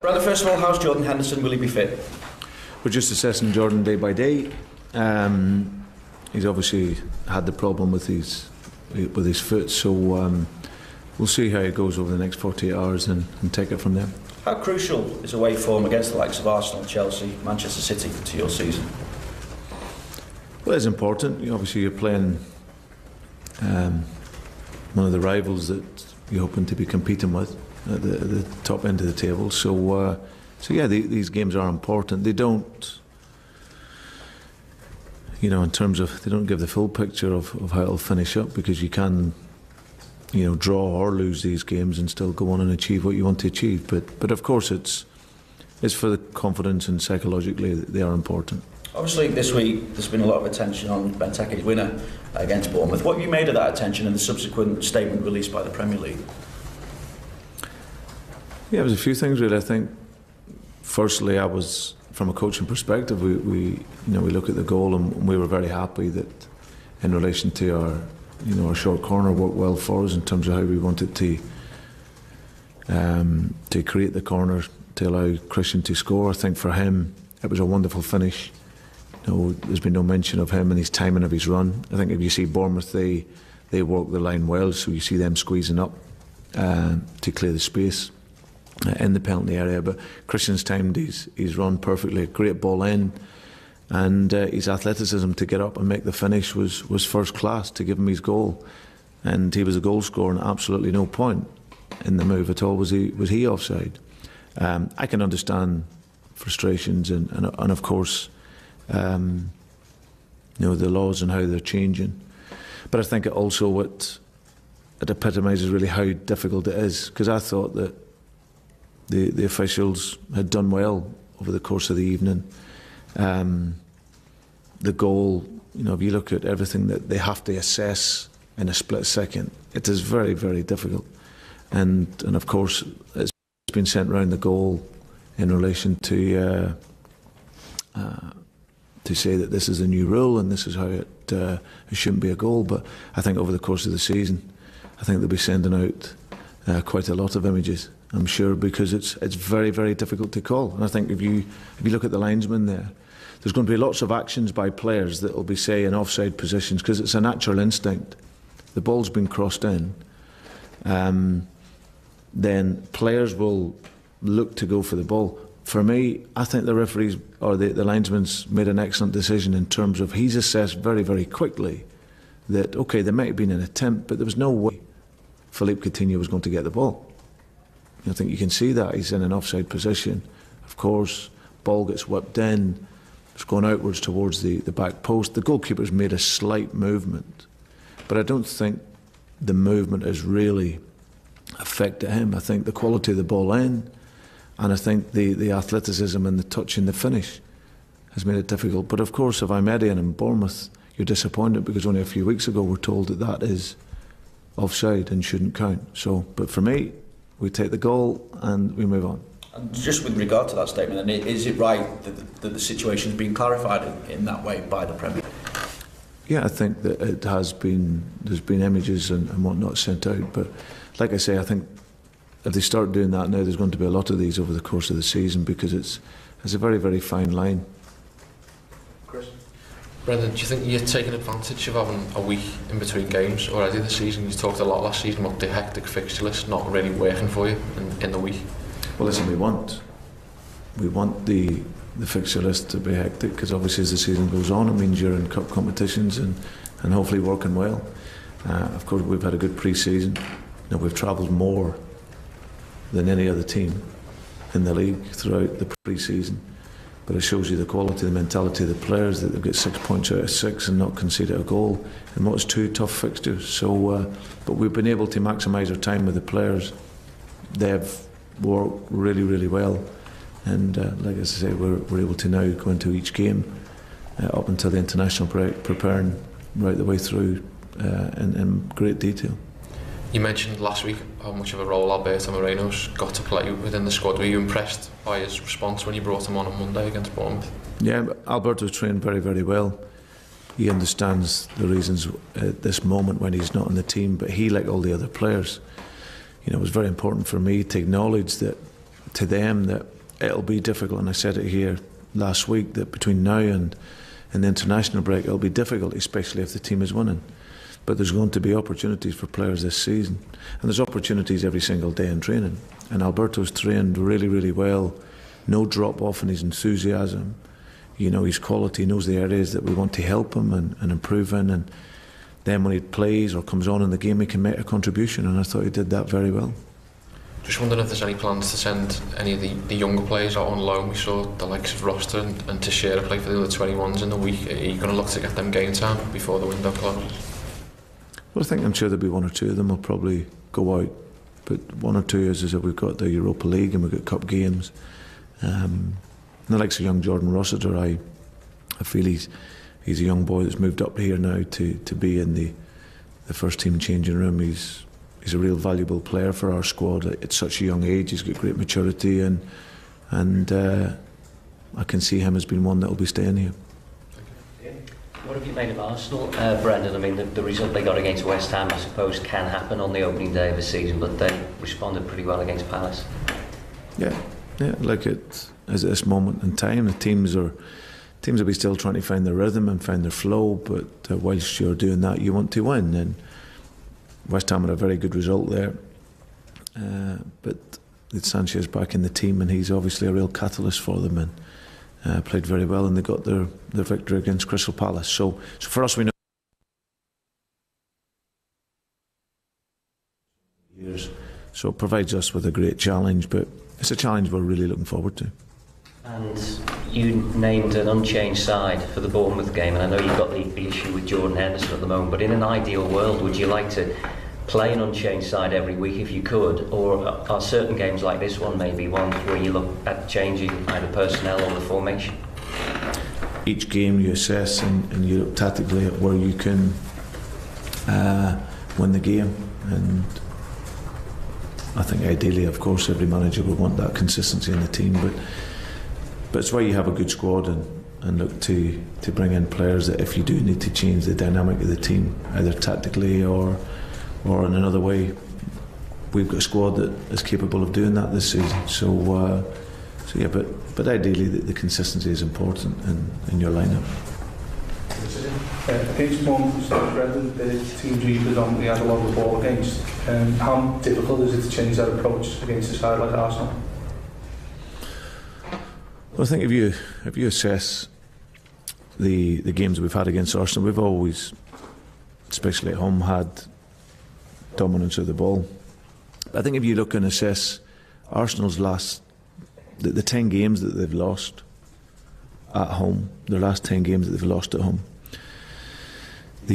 Brother, first of all, how's Jordan Henderson? Will he be fit? We're just assessing Jordan day by day. He's obviously had the problem with his foot, so we'll see how it goes over the next 48 hours and take it from there. How crucial is away form against the likes of Arsenal, Chelsea, Manchester City to your season? Well, it's important. Obviously, you're playing one of the rivals that you're hoping to be competing with at the top end of the table. So yeah, these games are important. They don't, in terms of, they don't give the full picture of how it'll finish up, because you can, draw or lose these games and still go on and achieve what you want to achieve. But of course, it's for the confidence, and psychologically they are important. Obviously, this week there's been a lot of attention on Benteke's winner against Bournemouth. What have you made of that attention and the subsequent statement released by the Premier League? Yeah, there's a few things really. I think, firstly, I was, from a coaching perspective, we look at the goal and we were very happy that, in relation to our short corner, worked well for us in terms of how we wanted to create the corner to allow Christian to score. I think for him it was a wonderful finish. There's been no mention of him and his timing of his run. I think if you see Bournemouth, they work the line well, so you see them squeezing up to clear the space in the penalty area. But Christian's timed his run perfectly. A great ball in, and his athleticism to get up and make the finish was first class to give him his goal. And he was a goal scorer, and absolutely no point in the move at all was he offside. I can understand frustrations and of course, the laws and how they're changing. But I think it also it epitomises really how difficult it is, because I thought that the officials had done well over the course of the evening. The goal, if you look at everything that they have to assess in a split second, it is very, very difficult. And of course, it's been sent round the goal in relation to say that this is a new rule and this is how it shouldn't be a goal. But I think over the course of the season, I think they'll be sending out quite a lot of images, I'm sure, because it's very, very difficult to call. And I think if you look at the linesman there's going to be lots of actions by players that will be, say, in offside positions, because it's a natural instinct. The ball's been crossed in, then players will look to go for the ball. For me, I think the referees or the linesman's made an excellent decision in terms of he's assessed very, very quickly that, okay, there might have been an attempt, but there was no way Philippe Coutinho was going to get the ball. I think you can see that he's in an offside position. Of course, ball gets whipped in, it's going outwards towards the back post. The goalkeeper's made a slight movement, but I don't think the movement has really affected him. I think the quality of the ball in, and I think the athleticism and the touch and the finish has made it difficult. But of course, if I'm Eddie and in Bournemouth, you're disappointed because only a few weeks ago we're told that is offside and shouldn't count. So, but for me, we take the goal and we move on. And just with regard to that statement, and is it right that the situation's been clarified in that way by the Premier? Yeah, I think that it has been. There's been images and whatnot sent out, but like I say, I think if they start doing that now, there's going to be a lot of these over the course of the season, because it's a very, very fine line. Chris? Brendan, do you think you're taking advantage of having a week in between games already this season? You talked a lot last season about the hectic fixture list not really working for you in the week. Well, listen, we want the fixture list to be hectic, because obviously as the season goes on, it means you're in cup competitions and hopefully working well. Of course, we've had a good pre-season. We've travelled more than any other team in the league throughout the pre-season, but it shows you the quality, the mentality of the players, that they've got 6 points out of 6 and not conceded a goal in what's 2 tough fixtures. So, but we've been able to maximise our time with the players. They've worked really, really well, and like I say, we're able to now go into each game up until the international break, preparing right the way through in great detail. You mentioned last week how much of a role Alberto Moreno's got to play within the squad. Were you impressed by his response when you brought him on Monday against Bournemouth? Yeah, Alberto's trained very, very well. He understands the reasons at this moment when he's not in the team, but he, like all the other players, it was very important for me to acknowledge that to them that it'll be difficult, and I said it here last week, that between now and the international break it'll be difficult, especially if the team is winning. But there's going to be opportunities for players this season, and there's opportunities every single day in training. And Alberto's trained really, really well. No drop off in his enthusiasm. You know, his quality, knows the areas that we want to help him and improve in. And then when he plays or comes on in the game, he can make a contribution. And I thought he did that very well. Just wondering if there's any plans to send any of the younger players out on loan. We saw the likes of Roster and Teixeira play for the other 21s in the week. Are you going to look to get them game time before the window closes? Well, I'm sure there'll be one or two of them will probably go out, but one or two is as if we've got the Europa League and we've got cup games. And the likes of young Jordan Rossiter, I feel he's a young boy that's moved up here now to be in the first team changing room. He's a real valuable player for our squad at such a young age. He's got great maturity, and I can see him as being one that will be staying here. What have you made of Arsenal, Brendan? I mean, the result they got against West Ham, I suppose, can happen on the opening day of the season, but they responded pretty well against Palace. Yeah, like it as at this moment in time, the teams will be still trying to find their rhythm and find their flow. But whilst you're doing that, you want to win. And West Ham had a very good result there, but it's Sanchez back in the team, and he's obviously a real catalyst for them. And played very well, and they got their victory against Crystal Palace. So for us, we know years, so it provides us with a great challenge. But it's a challenge we're really looking forward to. And you named an unchanged side for the Bournemouth game, and I know you've got the issue with Jordan Henderson at the moment. But in an ideal world, would you like to play an unchanged side every week if you could, or are certain games like this one maybe one where you look at changing either personnel or the formation? Each game you assess and you look tactically at where you can win the game, and I think ideally, of course, every manager would want that consistency in the team, but it's why you have a good squad and look to bring in players that if you do need to change the dynamic of the team, either tactically or in another way, we've got a squad that is capable of doing that this season. So yeah, but ideally the consistency is important in your lineup. Against Bournemouth, Brendan, the teams you predominantly had a lot of the ball against, how difficult is it to change that approach against a side like Arsenal? Well, I think if you assess the games we've had against Arsenal, we've always, especially at home, had dominance of the ball. But I think if you look and assess Arsenal's the 10 games that they've lost at home, their last 10 games that they've lost at home,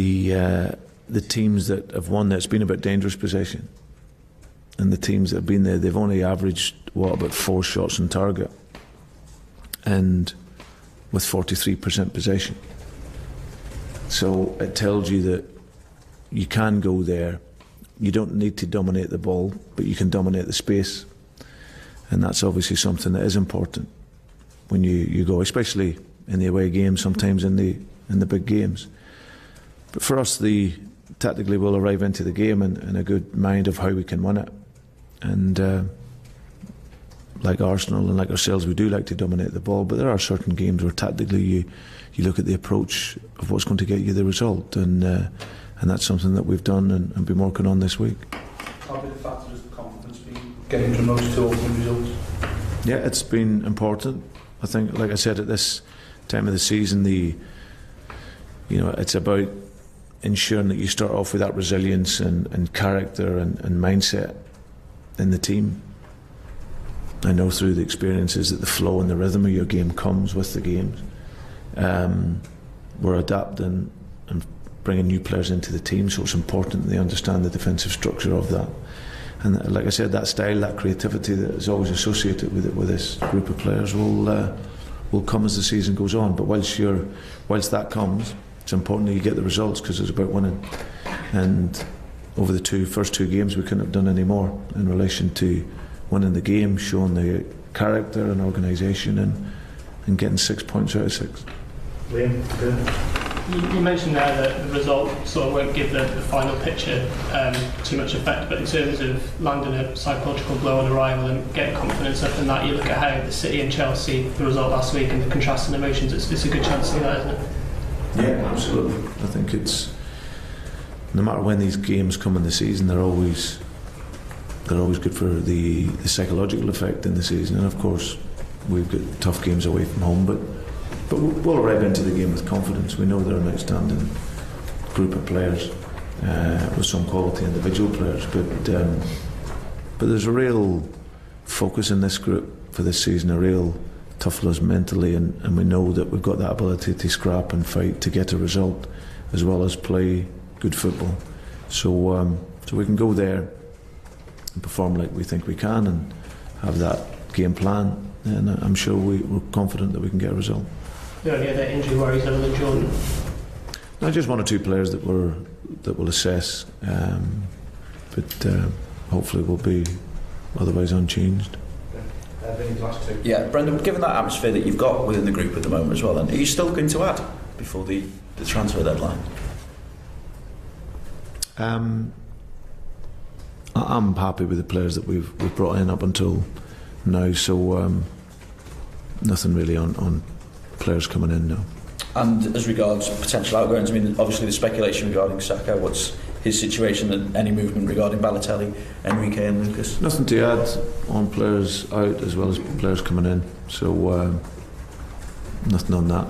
the teams that have won there, it's been about dangerous possession, and the teams that have been there, they've only averaged about 4 shots on target, and with 43% possession. So it tells you that you can go there. You don't need to dominate the ball, but you can dominate the space, and that's obviously something that is important when you go, especially in the away games, sometimes in the big games. But for us, tactically we'll arrive into the game in a good mind of how we can win it, and like Arsenal and like ourselves, we do like to dominate the ball, but there are certain games where tactically you look at the approach of what's going to get you the result, and that's something that we've done and been working on this week. How big a factor has the confidence been getting from those 2 opening results? Yeah, it's been important. I think, like I said, at this time of the season, it's about ensuring that you start off with that resilience and character and mindset in the team. I know through the experiences that the flow and the rhythm of your game comes with the games. We're adapting and bringing new players into the team, so it's important that they understand the defensive structure of that. And like I said, that style, that creativity that is always associated with this group of players will come as the season goes on. But whilst that comes, it's important that you get the results, because it's about winning. And over the first two games, we couldn't have done any more in relation to winning the game, showing the character and organisation, and getting 6 points out of 6. Liam, You mentioned there that the result sort of won't give the final picture too much effect, but in terms of landing a psychological blow on arrival and getting confidence up in that, you look at how the City and Chelsea, the result last week, and the contrasting emotions, it's a good chance to do that, isn't it? Yeah, absolutely. I think it's, no matter when these games come in the season, they're always good for the psychological effect in the season. And of course, we've got tough games away from home, but we'll arrive into the game with confidence. We know they're an outstanding group of players with some quality individual players, but there's a real focus in this group for this season, a real toughness mentally, and we know that we've got that ability to scrap and fight to get a result as well as play good football. So we can go there and perform like we think we can and have that game plan, and I'm sure we're confident that we can get a result. The only other injury worries other than Jordan? Not just one or two players that we'll assess, but hopefully will be otherwise unchanged. Yeah, Brendan, given that atmosphere that you've got within the group at the moment as well, then are you still going to add before the transfer deadline? I'm happy with the players that we've brought in up until now, so nothing really on players coming in now. And as regards potential outgoings, I mean, obviously the speculation regarding Saka, what's his situation, and any movement regarding Balotelli, Enrique and Lucas? Nothing to add on players out as well as players coming in, so nothing on that.